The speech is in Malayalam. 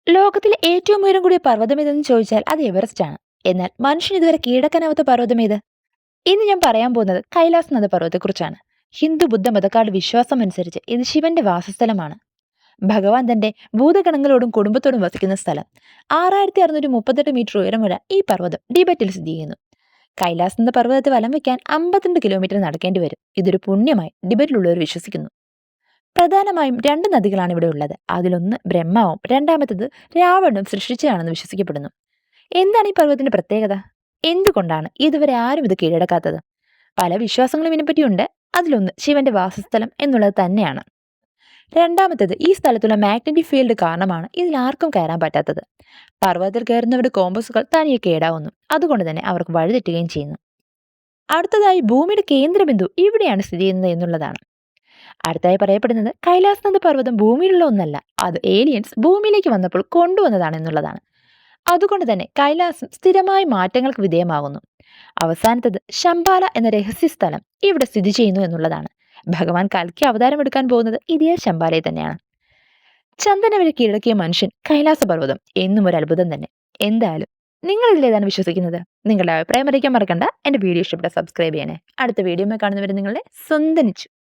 ലോകത്തിലെ ഏറ്റവും ഉയരം കൂടിയ പർവ്വതം ഏതെന്ന് ചോദിച്ചാൽ അത് എവറസ്റ്റ് ആണ്. എന്നാൽ മനുഷ്യൻ ഇതുവരെ കീഴടക്കാനാവാത്ത പർവ്വതം ഏത്? ഇന്ന് ഞാൻ പറയാൻ പോകുന്നത് കൈലാസ് എന്ന പർവ്വതത്തെക്കുറിച്ചാണ്. ഹിന്ദു ബുദ്ധ മതക്കാരുടെ വിശ്വാസം അനുസരിച്ച് ഇത് ശിവന്റെ വാസസ്ഥലമാണ്. ഭഗവാൻ തന്റെ ഭൂതഗണങ്ങളോടും കുടുംബത്തോടും വസിക്കുന്ന സ്ഥലം. 6638 മീറ്റർ ഉയരമുള്ള ഈ പർവ്വതം ടിബറ്റിൽ സ്ഥിതി ചെയ്യുന്നു. കൈലാസ് എന്ന പർവ്വതത്തെ വലം വയ്ക്കാൻ 52 കിലോമീറ്റർ നടക്കേണ്ടി വരും. ഇതൊരു പുണ്യമായി ടിബറ്റിലുള്ളവർ വിശ്വസിക്കുന്നു. പ്രധാനമായും രണ്ട് നദികളാണ് ഇവിടെ ഉള്ളത്. അതിലൊന്ന് ബ്രഹ്മാവും രണ്ടാമത്തേത് രാവണനും സൃഷ്ടിച്ചതാണെന്ന് വിശ്വസിക്കപ്പെടുന്നു. എന്താണ് ഈ പർവ്വതത്തിന്റെ പ്രത്യേകത? എന്തുകൊണ്ടാണ് ഇതുവരെ ആരും ഇത് കീഴടക്കാത്തത്? പല വിശ്വാസങ്ങളും ഇതിനെപ്പറ്റിയുണ്ട്. അതിലൊന്ന് ശിവന്റെ വാസസ്ഥലം എന്നുള്ളത് തന്നെയാണ്. രണ്ടാമത്തേത് ഈ സ്ഥലത്തുള്ള മാഗ്നറ്റിക് ഫീൽഡ് കാരണമാണ് ഇതിൽ ആർക്കും കയറാൻ പറ്റാത്തത്. പർവ്വതത്തിൽ കയറുന്നവരുടെ കോമ്പസുകൾ തനിയെ കേടാവുന്നു. അതുകൊണ്ട് തന്നെ അവർക്ക് വഴിതെറ്റുകയും ചെയ്യുന്നു. അടുത്തതായി ഭൂമിയുടെ കേന്ദ്രബിന്ദു ഇവിടെയാണ് സ്ഥിതി ചെയ്യുന്നത് എന്നുള്ളതാണ്. അടുത്തായി പറയപ്പെടുന്നത് കൈലാസനാഥ പർവ്വതം ഭൂമിയിലുള്ള ഒന്നല്ല, അത് ഏലിയൻസ് ഭൂമിയിലേക്ക് വന്നപ്പോൾ കൊണ്ടുവന്നതാണ് എന്നുള്ളതാണ്. അതുകൊണ്ട് തന്നെ കൈലാസം സ്ഥിരമായി മാറ്റങ്ങൾക്ക് വിധേയമാകുന്നു. അവസാനത്തത് ശംബാല എന്ന രഹസ്യ സ്ഥലം ഇവിടെ സ്ഥിതി ചെയ്യുന്നു എന്നുള്ളതാണ്. ഭഗവാൻ കൽക്കി അവതാരം എടുക്കാൻ പോകുന്നത് ഇതേ ശംബാലയിൽ തന്നെയാണ്. ചന്ദന വരെ കീഴടക്കിയ മനുഷ്യൻ കൈലാസ പർവ്വതം എന്നും ഒരു അത്ഭുതം തന്നെ. എന്തായാലും നിങ്ങൾ ഇതിലേതാണ് വിശ്വസിക്കുന്നത്? നിങ്ങളുടെ അഭിപ്രായം അറിയിക്കാൻ മറക്കണ്ട. എന്റെ വീഡിയോ ഇഷ്ടപ്പെട്ട സബ്സ്ക്രൈബ് ചെയ്യണേ. അടുത്ത വീഡിയോ കാണുന്നവരെ നിങ്ങളുടെ സ്വന്തം നിച്ചു.